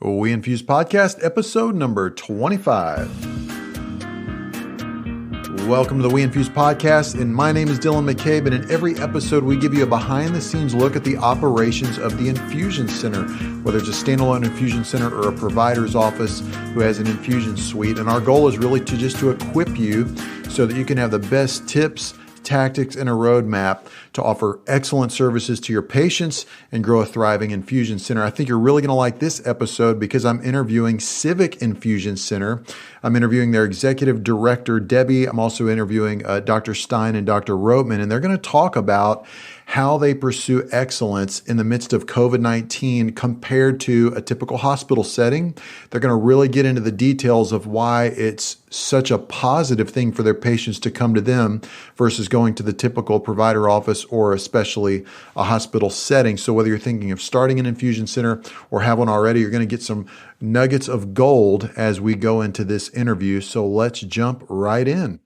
WeInfuse podcast, episode number 25. Welcome to the WeInfuse podcast, and my name is Dylan McCabe, and in every episode we give you a behind-the-scenes look at the operations of the infusion center, whether it's a standalone infusion center or a provider's office who has an infusion suite. And our goal is really to equip you so that you can have the best tips, tactics, and a roadmap to offer excellent services to your patients and grow a thriving infusion center. I think you're really going to like this episode because I'm interviewing Civic Infusion Center. I'm interviewing their executive director, Debbie. I'm also interviewing Dr. Stein and Dr. Roatman, and they're going to talk about how they pursue excellence in the midst of COVID-19 compared to a typical hospital setting. They're going to really get into the details of why it's such a positive thing for their patients to come to them versus going to the typical provider office or especially a hospital setting. So whether you're thinking of starting an infusion center or have one already, you're going to get some nuggets of gold as we go into this interview. So let's jump right in.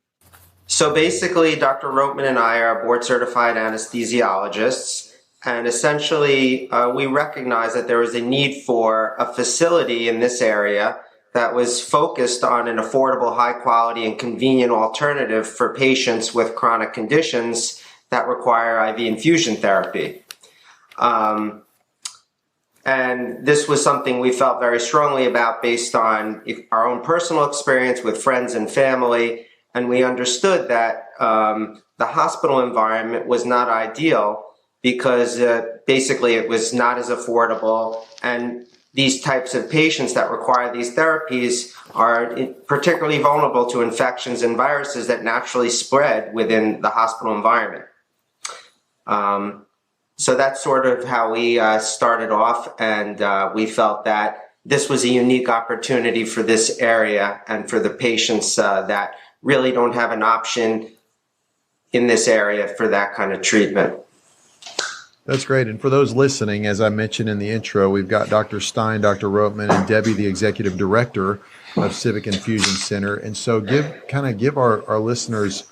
So basically, Dr. Roatman and I are board certified anesthesiologists, and essentially we recognize that there was a need for a facility in this area that was focused on an affordable, high quality, and convenient alternative for patients with chronic conditions that require IV infusion therapy. And this was something we felt very strongly about based on our own personal experience with friends and family. And we understood that the hospital environment was not ideal because basically it was not as affordable. And these types of patients that require these therapies are particularly vulnerable to infections and viruses that naturally spread within the hospital environment. So that's sort of how we started off, and we felt that this was a unique opportunity for this area and for the patients that really don't have an option in this area for that kind of treatment. That's great. And for those listening, as I mentioned in the intro, we've got Dr. Stein, Dr. Roatman, and Debbie, the executive director of Civic Infusion Center. And so give our listeners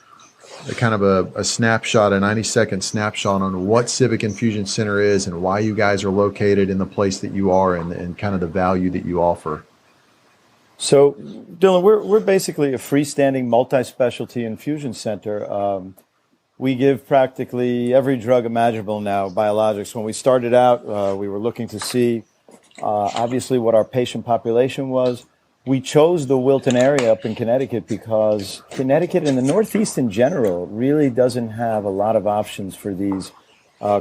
a kind of a snapshot, a 90-second snapshot on what Civic Infusion Center is and why you guys are located in the place that you are and kind of the value that you offer. So, Dylan, we're basically a freestanding multi-specialty infusion center. We give practically every drug imaginable now, biologics. When we started out, we were looking to see, obviously, what our patient population was. We chose the Wilton area up in Connecticut because Connecticut and the Northeast in general really doesn't have a lot of options for these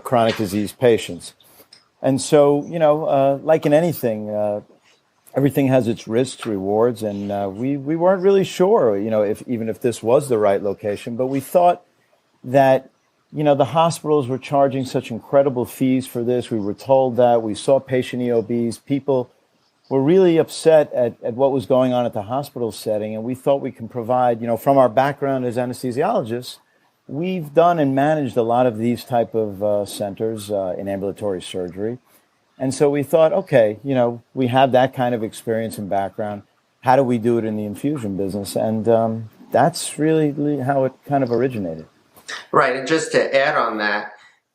chronic disease patients. And so, like in anything, everything has its risks, rewards, and we weren't really sure, if this was the right location. But we thought that, the hospitals were charging such incredible fees for this. We were told that. We saw patient EOBs. People were really upset at what was going on at the hospital setting, and we thought we can provide, from our background as anesthesiologists, we've done and managed a lot of these type of centers in ambulatory surgery. And so we thought, okay, we have that kind of experience and background. How do we do it in the infusion business? And that's really how it kind of originated. Right. And just to add on that,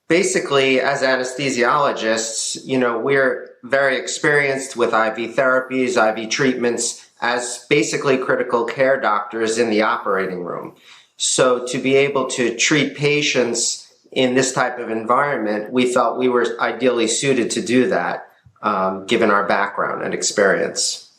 basically, as anesthesiologists, we're very experienced with IV therapies, IV treatments as basically critical care doctors in the operating room. So to be able to treat patients in this type of environment, we felt we were ideally suited to do that, given our background and experience.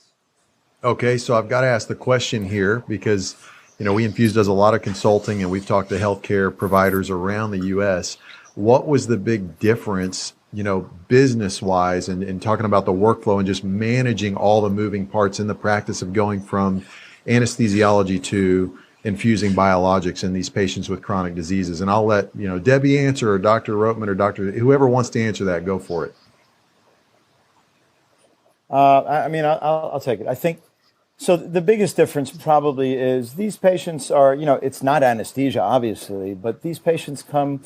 Okay, so I've got to ask the question here because, WeInfuse does a lot of consulting and we've talked to healthcare providers around the U.S. What was the big difference, business-wise and talking about the workflow and just managing all the moving parts in the practice of going from anesthesiology to infusing biologics in these patients with chronic diseases? And I'll let, Debbie answer or Dr. Roatman or whoever wants to answer that, go for it. I'll take it. I think, so the biggest difference probably is these patients are, it's not anesthesia, obviously, but these patients come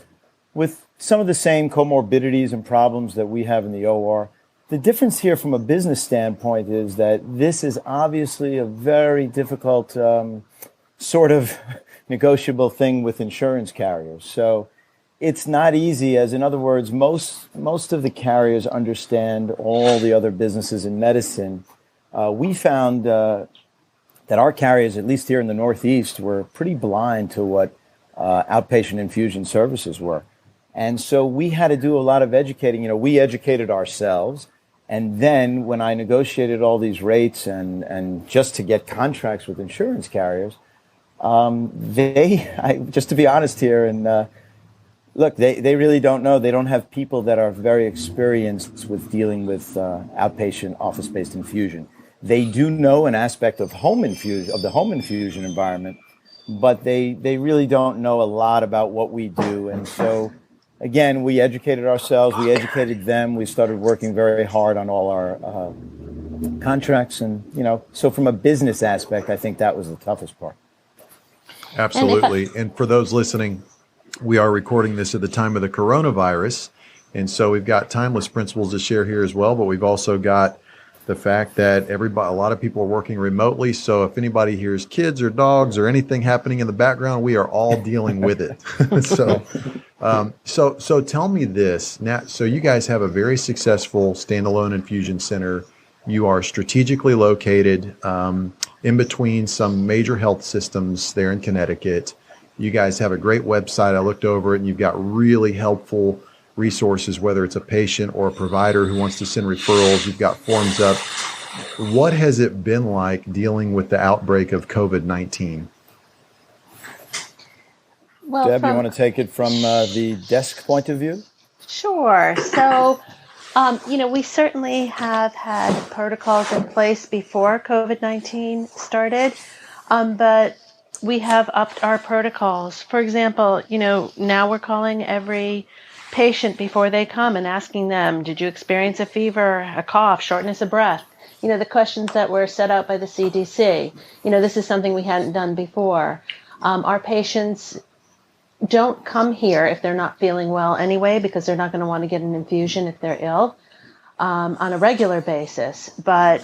with some of the same comorbidities and problems that we have in the OR. The difference here from a business standpoint is that this is obviously a very difficult sort of negotiable thing with insurance carriers. So it's not easy, as in other words, most of the carriers understand all the other businesses in medicine. We found that our carriers, at least here in the Northeast, were pretty blind to what outpatient infusion services were. And so we had to do a lot of educating. We educated ourselves. And then when I negotiated all these rates and just to get contracts with insurance carriers, just to be honest here, and look, they really don't know. They don't have people that are very experienced with dealing with outpatient office-based infusion. They do know an aspect of the home infusion environment, but they really don't know a lot about what we do. And so, again, we educated ourselves, we educated them, we started working very hard on all our contracts. And, so from a business aspect, I think that was the toughest part. Absolutely. And for those listening, we are recording this at the time of the coronavirus. And so we've got timeless principles to share here as well, but we've also got the fact that a lot of people are working remotely. So if anybody hears kids or dogs or anything happening in the background, we are all dealing with it. So tell me this now. So you guys have a very successful standalone infusion center. You are strategically located in between some major health systems there in Connecticut. You guys have a great website. I looked over it, and you've got really helpful resources, whether it's a patient or a provider who wants to send referrals. You've got forms up. What has it been like dealing with the outbreak of COVID-19? Well, Deb, you want to take it from the desk point of view? Sure. So, we certainly have had protocols in place before COVID-19 started, but we have upped our protocols. For example, now we're calling every patient before they come and asking them, did you experience a fever, a cough, shortness of breath? The questions that were set out by the CDC. This is something we hadn't done before. Our patients don't come here if they're not feeling well anyway, because they're not going to want to get an infusion if they're ill on a regular basis. But,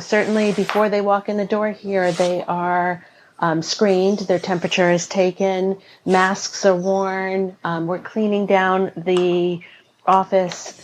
certainly before they walk in the door here, they are screened, their temperature is taken, masks are worn, we're cleaning down the office,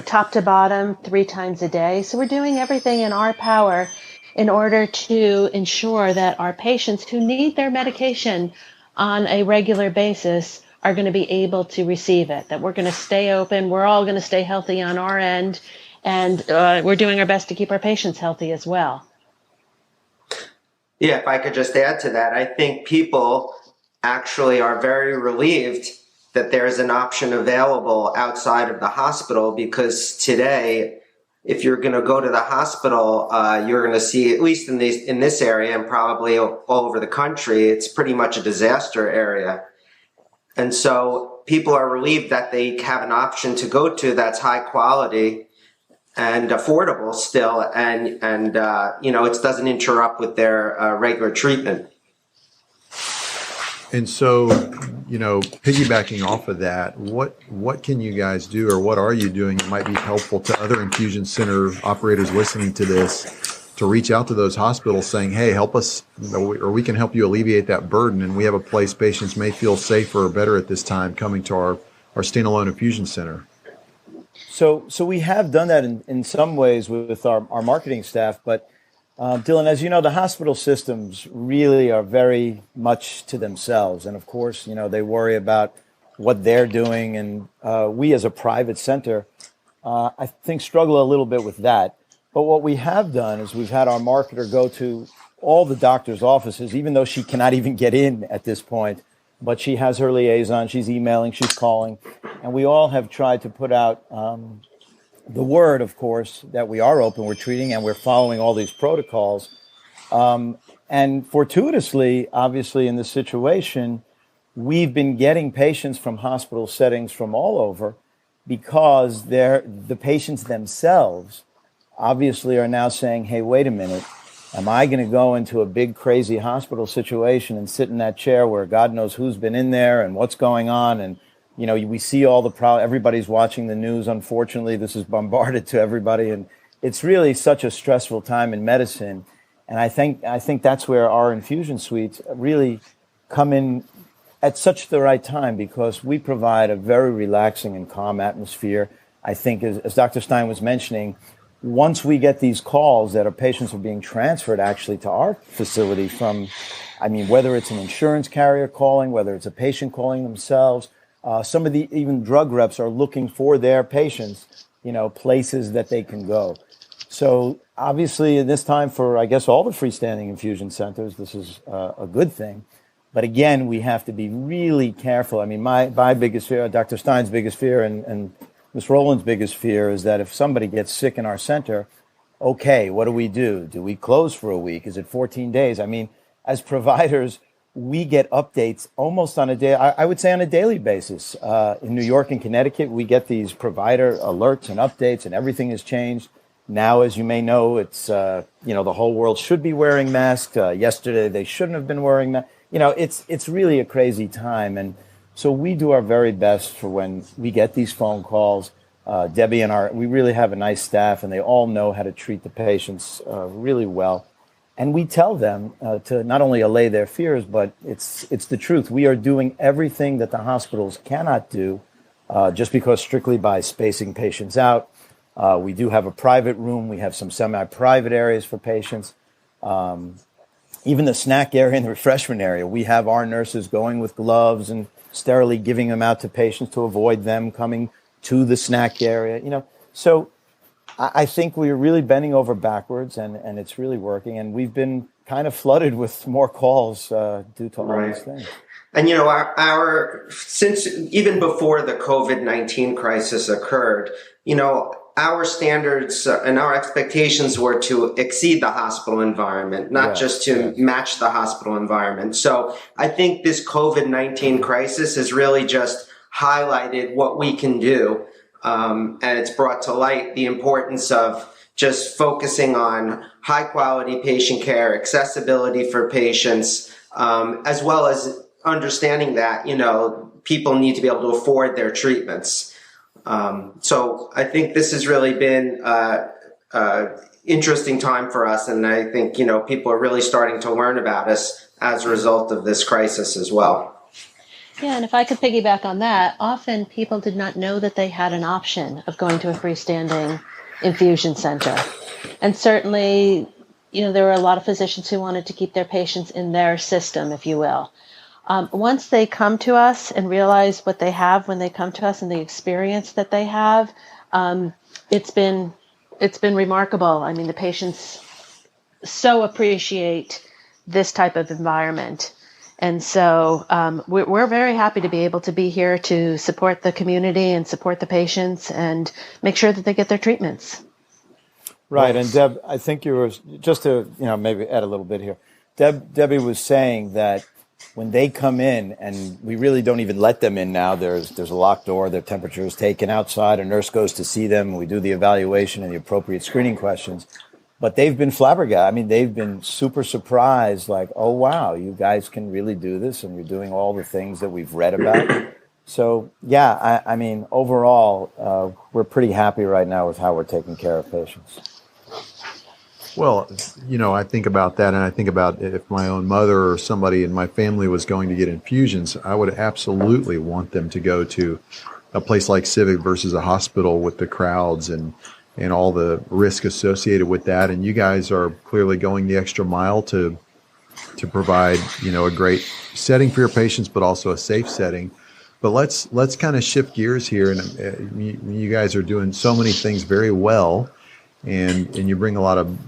top to bottom 3 times a day. So we're doing everything in our power in order to ensure that our patients who need their medication on a regular basis are going to be able to receive it, that we're going to stay open, we're all going to stay healthy on our end, and we're doing our best to keep our patients healthy as well. Yeah, if I could just add to that, I think people actually are very relieved that there's an option available outside of the hospital, because today, if you're going to go to the hospital, you're going to see, at least in this area and probably all over the country, it's pretty much a disaster area. And so people are relieved that they have an option to go to that's high quality and affordable still, and it doesn't interrupt with their regular treatment. And so, piggybacking off of that, what can you guys do, or what are you doing that might be helpful to other infusion center operators listening to this, to reach out to those hospitals saying, hey, help us, or we can help you alleviate that burden, and we have a place patients may feel safer or better at this time coming to our standalone infusion center? So we have done that in some ways with our marketing staff, but Dylan, as you know, the hospital systems really are very much to themselves. And of course, they worry about what they're doing. And we as a private center, I think, struggle a little bit with that. But what we have done is we've had our marketer go to all the doctor's offices, even though she cannot even get in at this point. But she has her liaison, she's emailing, she's calling. And we all have tried to put out the word, of course, that we are open, we're treating, and we're following all these protocols. And fortuitously, obviously, in this situation, we've been getting patients from hospital settings from all over, because the patients themselves obviously are now saying, hey, wait a minute, am I going to go into a big, crazy hospital situation and sit in that chair where God knows who's been in there and what's going on? And we see all the everybody's watching the news. Unfortunately, this is bombarded to everybody, and it's really such a stressful time in medicine. And I think that's where our infusion suites really come in at such the right time because we provide a very relaxing and calm atmosphere. I think, as Dr. Stein was mentioning, once we get these calls that our patients are being transferred actually to our facility from, I mean, whether it's an insurance carrier calling, whether it's a patient calling themselves, some of the even drug reps are looking for their patients, places that they can go. So obviously in this time for, I guess, all the freestanding infusion centers, this is a good thing. But again, we have to be really careful. I mean, my biggest fear, Dr. Stein's biggest fear, and Ms. Rowland's biggest fear is that if somebody gets sick in our center, okay, what do we do? Do we close for a week? Is it 14 days? I mean, as providers, we get updates almost on a day, I would say on a daily basis. In New York and Connecticut, we get these provider alerts and updates, and everything has changed. Now, as you may know, it's, the whole world should be wearing masks. Yesterday, they shouldn't have been wearing masks. It's really a crazy time. And so we do our very best for when we get these phone calls. Debbie and we really have a nice staff, and they all know how to treat the patients really well. And we tell them to not only allay their fears, but it's the truth. We are doing everything that the hospitals cannot do just because strictly by spacing patients out. We do have a private room. We have some semi-private areas for patients. Even the snack area and the refreshment area, we have our nurses going with gloves and sterilely giving them out to patients to avoid them coming to the snack area. So I think we're really bending over backwards, and it's really working. And we've been kind of flooded with more calls due to all these things. And since even before the COVID-19 crisis occurred, our standards and our expectations were to exceed the hospital environment, not just to match the hospital environment. So I think this COVID-19 crisis has really just highlighted what we can do. And it's brought to light the importance of just focusing on high quality patient care, accessibility for patients, as well as understanding that, people need to be able to afford their treatments. So I think this has really been interesting time for us. And I think, people are really starting to learn about us as a result of this crisis as well. Yeah, and if I could piggyback on that, often people did not know that they had an option of going to a freestanding infusion center. And certainly, there were a lot of physicians who wanted to keep their patients in their system, if you will. Once they come to us and realize what they have when they come to us and the experience that they have, it's been remarkable. I mean, the patients so appreciate this type of environment. And so we're very happy to be able to be here to support the community and support the patients and make sure that they get their treatments. Right. And Deb, I think you were, just to maybe add a little bit here, Debbie was saying that when they come in, and we really don't even let them in now, there's a locked door, their temperature is taken outside, a nurse goes to see them, and we do the evaluation and the appropriate screening questions. But they've been flabbergasted. I mean, they've been super surprised, like, oh, wow, you guys can really do this, and you're doing all the things that we've read about. So, yeah, I mean, overall, we're pretty happy right now with how we're taking care of patients. Well, I think about that, and I think about if my own mother or somebody in my family was going to get infusions, I would absolutely want them to go to a place like Civic versus a hospital with the crowds and all the risk associated with that. And you guys are clearly going the extra mile to provide, a great setting for your patients, but also a safe setting. But let's kind of shift gears here. And you guys are doing so many things very well. And you bring a lot of,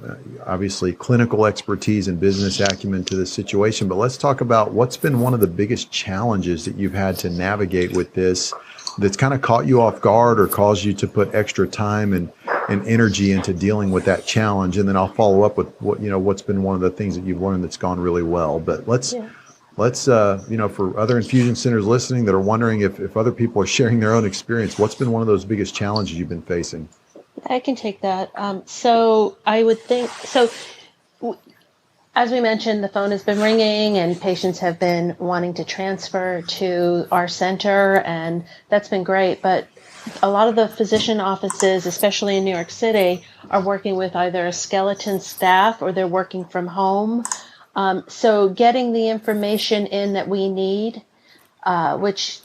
obviously, clinical expertise and business acumen to this situation. But let's talk about what's been one of the biggest challenges that you've had to navigate with this that's kind of caught you off guard or caused you to put extra time and energy into dealing with that challenge. And then I'll follow up with what's been one of the things that you've learned that's gone really well. But let's for other infusion centers listening that are wondering if other people are sharing their own experience, what's been one of those biggest challenges you've been facing? I can take that. So I would think, as we mentioned, the phone has been ringing and patients have been wanting to transfer to our center, and that's been great. But a lot of the physician offices, especially in New York City, are working with either a skeleton staff or they're working from home. So getting the information in that we need which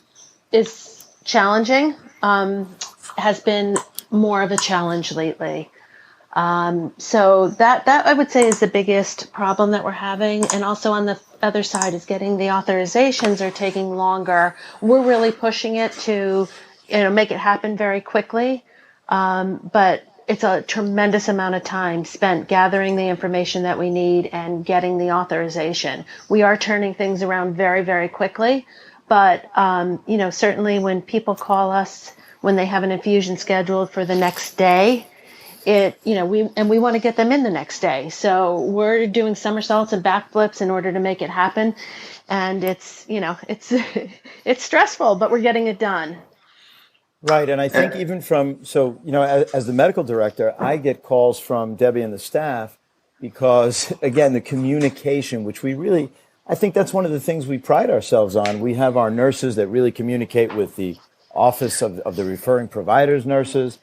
is challenging, has been more of a challenge lately. So that I would say is the biggest problem that we're having. And also on the other side is getting the authorizations are taking longer. We're really pushing it to, make it happen very quickly. But it's a tremendous amount of time spent gathering the information that we need and getting the authorization. We are turning things around very, very quickly. But, certainly when people call us when they have an infusion scheduled for the next day, we want to get them in the next day. So we're doing somersaults and backflips in order to make it happen. And it's it's stressful, but we're getting it done. Right. And I think even as the medical director, I get calls from Debbie and the staff because, again, the communication, which I think that's one of the things we pride ourselves on. We have our nurses that really communicate with the office of the referring providers nurses.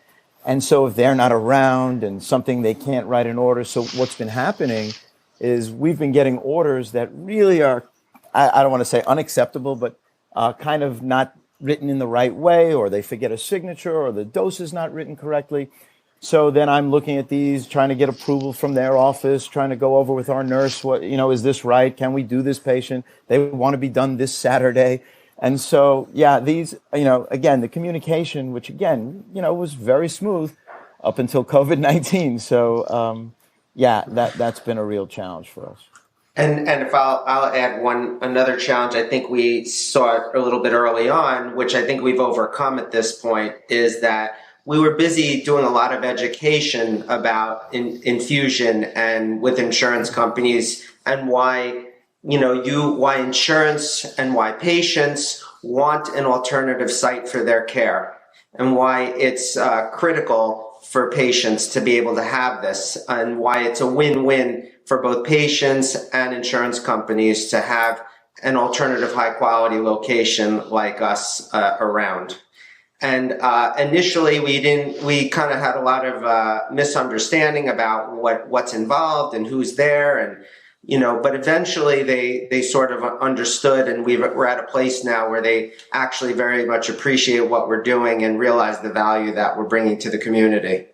And so if they're not around and something they can't write an order. So what's been happening is we've been getting orders that really are, I don't want to say unacceptable, but kind of not written in the right way, or they forget a signature, or the dose is not written correctly. So then I'm looking at these, trying to get approval from their office, trying to go over with our nurse, is this right? Can we do this patient? They want to be done this Saturday. And so, these, again, the communication, which again, was very smooth up until COVID-19. So, that's been a real challenge for us. And if I'll add another challenge I think we saw a little bit early on, which I think we've overcome at this point, is that we were busy doing a lot of education about infusion and with insurance companies and why insurance and why patients want an alternative site for their care and why it's critical for patients to be able to have this and why it's a win-win for both patients and insurance companies to have an alternative high-quality location like us around. And initially, we kind of had a lot of misunderstanding about what's involved and who's there, and but eventually they sort of understood, and we're at a place now where they actually very much appreciate what we're doing and realize the value that we're bringing to the community.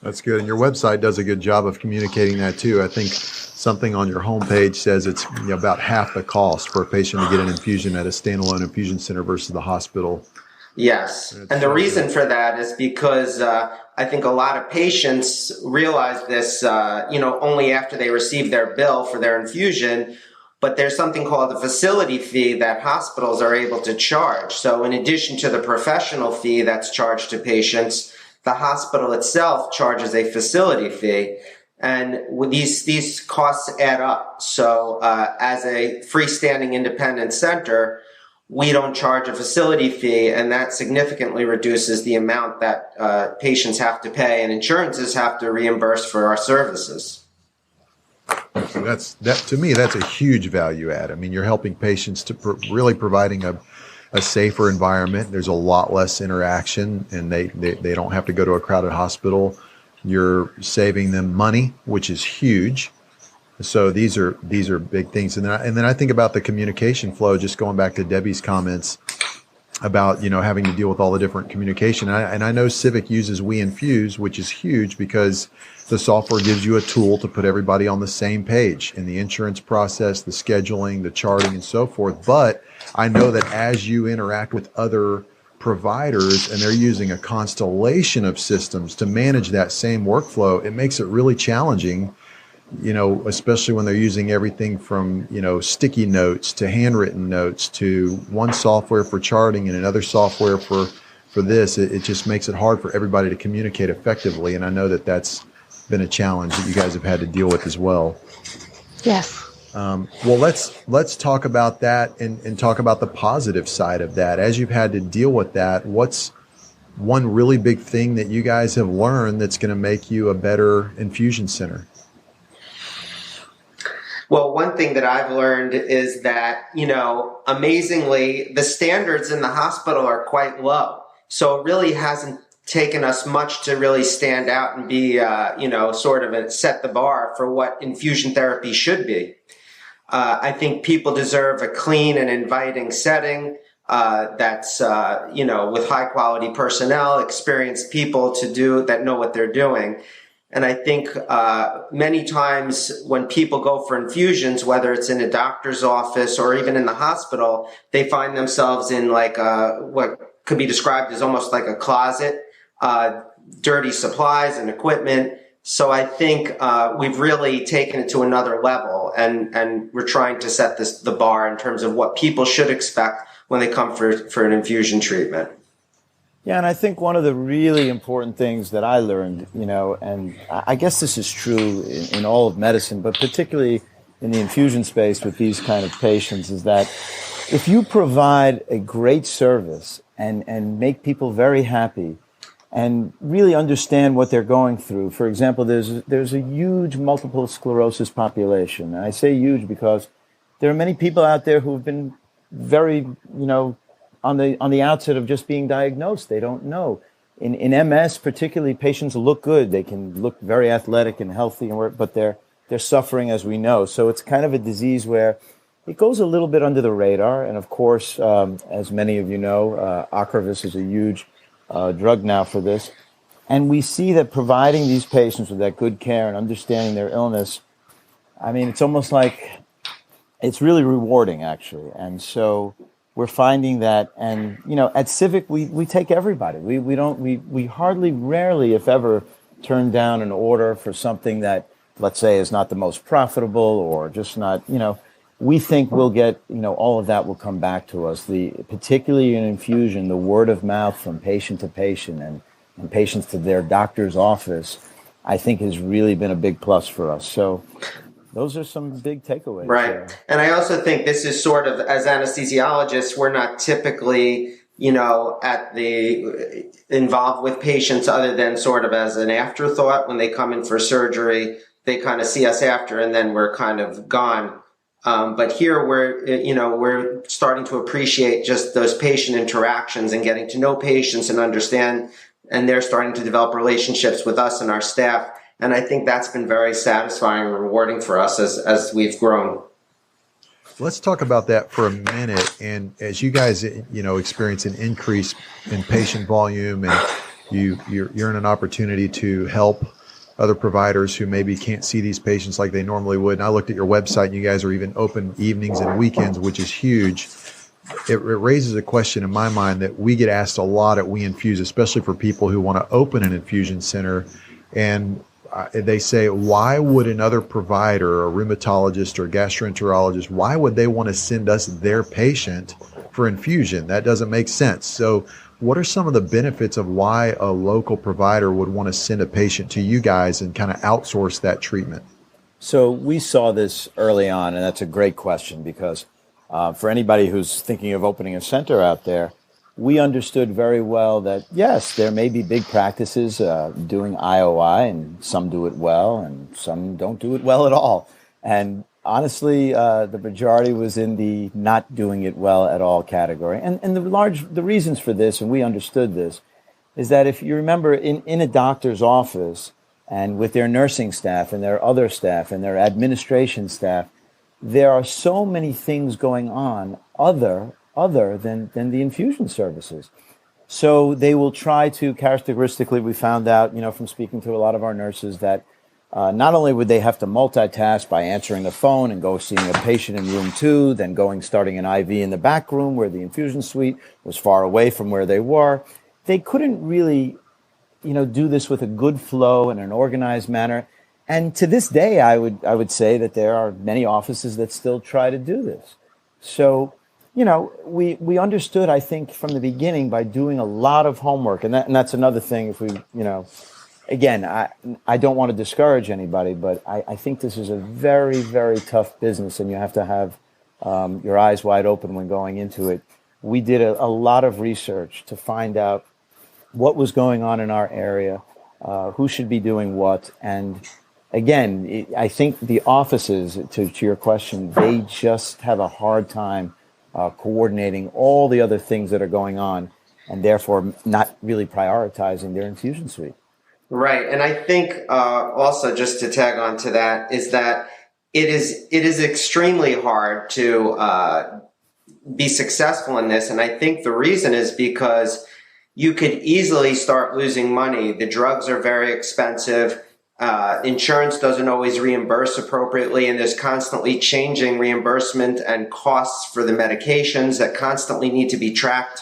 That's good. And your website does a good job of communicating that too. I think something on your homepage says it's about half the cost for a patient to get an infusion at a standalone infusion center versus the hospital. Yes. And the reason for that is because I think a lot of patients realize this, only after they receive their bill for their infusion. But there's something called a facility fee that hospitals are able to charge. So in addition to the professional fee that's charged to patients, the hospital itself charges a facility fee. And these costs add up. So as a freestanding independent center, we don't charge a facility fee, and that significantly reduces the amount that patients have to pay and insurances have to reimburse for our services. So to me, that's a huge value add. I mean, you're helping patients to really providing a safer environment. There's a lot less interaction, and they don't have to go to a crowded hospital. You're saving them money, which is huge. So these are big things. And then I think about the communication flow, just going back to Debbie's comments about, having to deal with all the different communication. And I know Civic uses WeInfuse, which is huge because the software gives you a tool to put everybody on the same page in the insurance process, the scheduling, the charting, and so forth. But I know that as you interact with other providers and they're using a constellation of systems to manage that same workflow, it makes it really challenging, especially when they're using everything from, sticky notes to handwritten notes to one software for charting and another software for this. It just makes it hard for everybody to communicate effectively. And I know that that's been a challenge that you guys have had to deal with as well. Yes. Well, let's talk about that and talk about the positive side of that. As you've had to deal with that, what's one really big thing that you guys have learned that's going to make you a better infusion center? Well, one thing that I've learned is that, amazingly, the standards in the hospital are quite low. So it really hasn't taken us much to really stand out and be, set the bar for what infusion therapy should be. I think people deserve a clean and inviting setting that's with high quality personnel, experienced people that know what they're doing. And I think many times when people go for infusions, whether it's in a doctor's office or even in the hospital, they find themselves in like what could be described as almost like a closet, dirty supplies and equipment. So I think we've really taken it to another level, and we're trying to set the bar in terms of what people should expect when they come for an infusion treatment. Yeah, and I think one of the really important things that I learned, and I guess this is true in all of medicine, but particularly in the infusion space with these kind of patients, is that if you provide a great service and make people very happy and really understand what they're going through. For example, there's a huge multiple sclerosis population. And I say huge because there are many people out there who have been very, on the outset of just being diagnosed. They don't know. In MS, particularly, patients look good. They can look very athletic and healthy, but they're suffering, as we know. So it's kind of a disease where it goes a little bit under the radar. And of course, as many of you know, Ocrevus is a huge drug now for this. And we see that providing these patients with that good care and understanding their illness, I mean, it's almost like it's really rewarding, actually. And so we're finding that, and at Civic we take everybody. We hardly, rarely, if ever, turn down an order for something that, let's say, is not the most profitable or just not. We think we'll get all of that will come back to us. Particularly in infusion, the word of mouth from patient to patient and patients to their doctor's office, I think has really been a big plus for us. So those are some big takeaways. Right. And I also think this is sort of, as anesthesiologists, we're not typically, involved with patients other than sort of as an afterthought. When they come in for surgery, they kind of see us after and then we're kind of gone. But here we're starting to appreciate just those patient interactions and getting to know patients and understand, and they're starting to develop relationships with us and our staff. And I think that's been very satisfying and rewarding for us as we've grown. Let's talk about that for a minute. And as you guys, experience an increase in patient volume, and you're in an opportunity to help other providers who maybe can't see these patients like they normally would. And I looked at your website, and you guys are even open evenings and weekends, which is huge. It raises a question in my mind that we get asked a lot at WeInfuse, especially for people who want to open an infusion center. And they say, why would another provider, a rheumatologist or gastroenterologist, why would they want to send us their patient for infusion? That doesn't make sense. So what are some of the benefits of why a local provider would want to send a patient to you guys and kind of outsource that treatment? So we saw this early on, and that's a great question because for anybody who's thinking of opening a center out there, we understood very well that, yes, there may be big practices doing IOI, and some do it well, and some don't do it well at all. And honestly, the majority was in the not doing it well at all category. And the reasons for this, and we understood this, is that if you remember in a doctor's office and with their nursing staff and their other staff and their administration staff, there are so many things going on other than the infusion services. So they will try to, characteristically, we found out, from speaking to a lot of our nurses, that not only would they have to multitask by answering the phone and go seeing a patient in room 2, then starting an IV in the back room where the infusion suite was far away from where they were, they couldn't really, do this with a good flow and an organized manner. And to this day, I would say that there are many offices that still try to do this. So, we understood, I think, from the beginning by doing a lot of homework. And that's another thing. If we, again, I don't want to discourage anybody, but I think this is a very, very tough business, and you have to have your eyes wide open when going into it. We did a lot of research to find out what was going on in our area, who should be doing what. And again, I think the offices, to your question, they just have a hard time coordinating all the other things that are going on, and therefore not really prioritizing their infusion suite. Right. And I think also, just to tag on to that, is that it is extremely hard to be successful in this. And I think the reason is because you could easily start losing money. The drugs are very expensive. Insurance doesn't always reimburse appropriately, and there's constantly changing reimbursement and costs for the medications that constantly need to be tracked.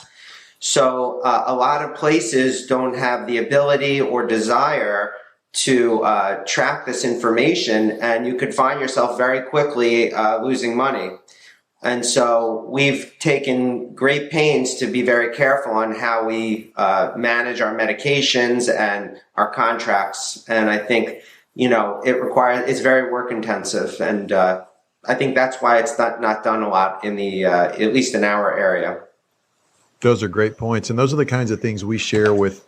So a lot of places don't have the ability or desire to track this information, and you could find yourself very quickly losing money. And so we've taken great pains to be very careful on how we manage our medications and our contracts. And I think, it's very work intensive. And I think that's why it's not done a lot in at least in our area. Those are great points. And those are the kinds of things we share with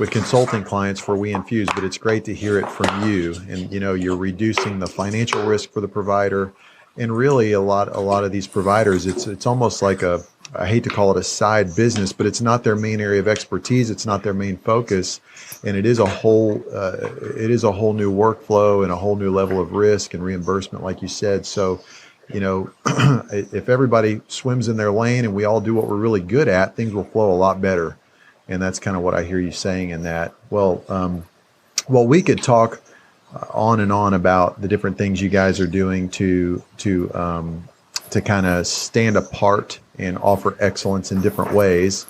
consulting clients for WeInfuse, but it's great to hear it from you. And, you're reducing the financial risk for the provider. And really, a lot of these providers, it's almost like I hate to call it a side business, but it's not their main area of expertise. It's not their main focus, and it is a whole new workflow and a whole new level of risk and reimbursement, like you said. So, if everybody swims in their lane and we all do what we're really good at, things will flow a lot better. And that's kind of what I hear you saying in that. Well, we could talk on and on about the different things you guys are doing to kind of stand apart and offer excellence in different ways,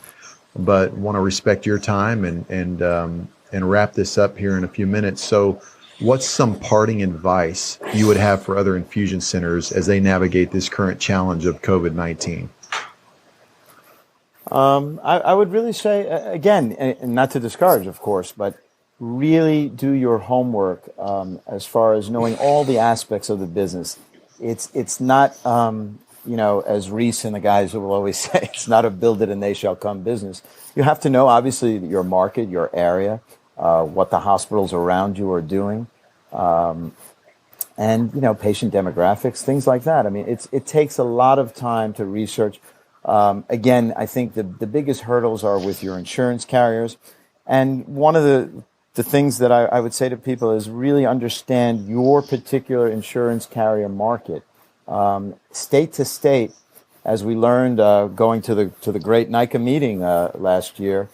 but want to respect your time and wrap this up here in a few minutes. So what's some parting advice you would have for other infusion centers as they navigate this current challenge of COVID-19? I would really say, again, and not to discourage, of course, but really do your homework as far as knowing all the aspects of the business. It's not, as Reese and the guys will always say, it's not a build it and they shall come business. You have to know, obviously, your market, your area, what the hospitals around you are doing, and, patient demographics, things like that. I mean, it takes a lot of time to research. Again, I think the biggest hurdles are with your insurance carriers. And one of the things that I would say to people is really understand your particular insurance carrier market. State to state, as we learned going to the great NICA meeting last year,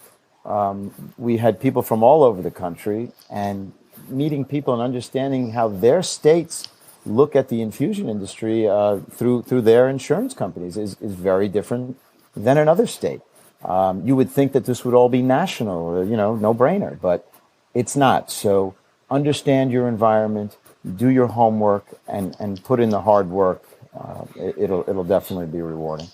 we had people from all over the country, and meeting people and understanding how their states look at the infusion industry through their insurance companies is very different than another state. You would think that this would all be national, no brainer, but it's not. So understand your environment, do your homework, and put in the hard work. It'll definitely be rewarding.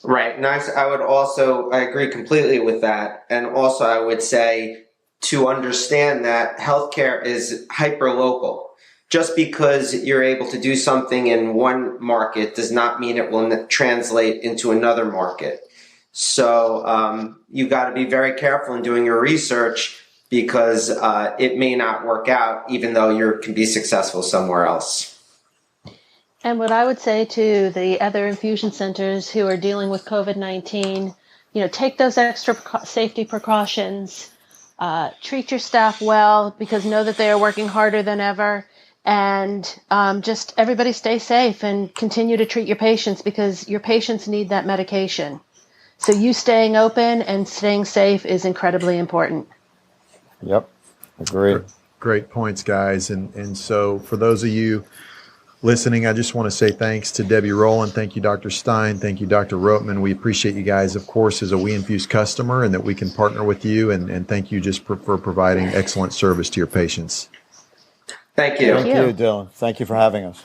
Right. Nice. I agree completely with that. And also I would say to understand that healthcare is hyper-local. Just because you're able to do something in one market does not mean it will translate into another market. So you got to be very careful in doing your research, because it may not work out, even though you can be successful somewhere else. And what I would say to the other infusion centers who are dealing with COVID-19, take those extra safety precautions, treat your staff well, because know that they are working harder than ever, and just everybody stay safe and continue to treat your patients, because your patients need that medication. So you staying open and staying safe is incredibly important. Yep, agreed. Great points, guys. And so for those of you listening, I just want to say thanks to Debbie Rowland. Thank you, Dr. Stein. Thank you, Dr. Roatman. We appreciate you guys, of course, as a WeInfuse customer, and that we can partner with you. And thank you just for providing excellent service to your patients. Thank you. Thank you, Dylan. Thank you for having us.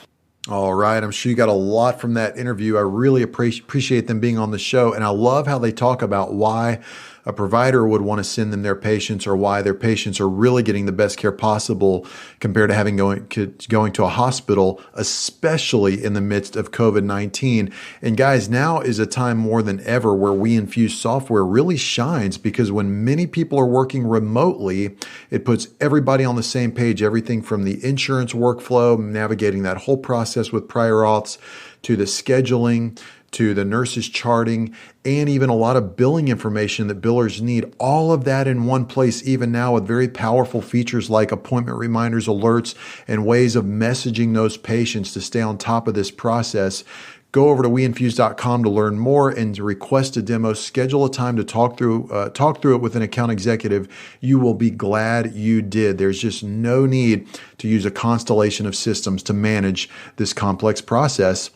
All right. I'm sure you got a lot from that interview. I really appreciate them being on the show. And I love how they talk about why a provider would want to send them their patients, or why their patients are really getting the best care possible compared to having going to a hospital, especially in the midst of COVID-19. And guys, now is a time more than ever where WeInfuse software really shines, because when many people are working remotely, it puts everybody on the same page, everything from the insurance workflow, navigating that whole process with prior auths, to the scheduling, to the nurses charting, and even a lot of billing information that billers need. All of that in one place, even now with very powerful features like appointment reminders, alerts, and ways of messaging those patients to stay on top of this process. Go over to WeInfuse.com to learn more and to request a demo. Schedule a time to talk through it with an account executive. You will be glad you did. There's just no need to use a constellation of systems to manage this complex process.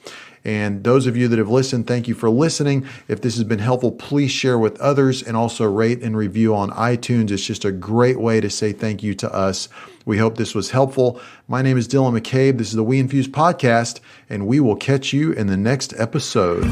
And those of you that have listened, thank you for listening. If this has been helpful, please share with others and also rate and review on iTunes. It's just a great way to say thank you to us. We hope this was helpful. My name is Dylan McCabe. This is the WeInfuse podcast, and we will catch you in the next episode.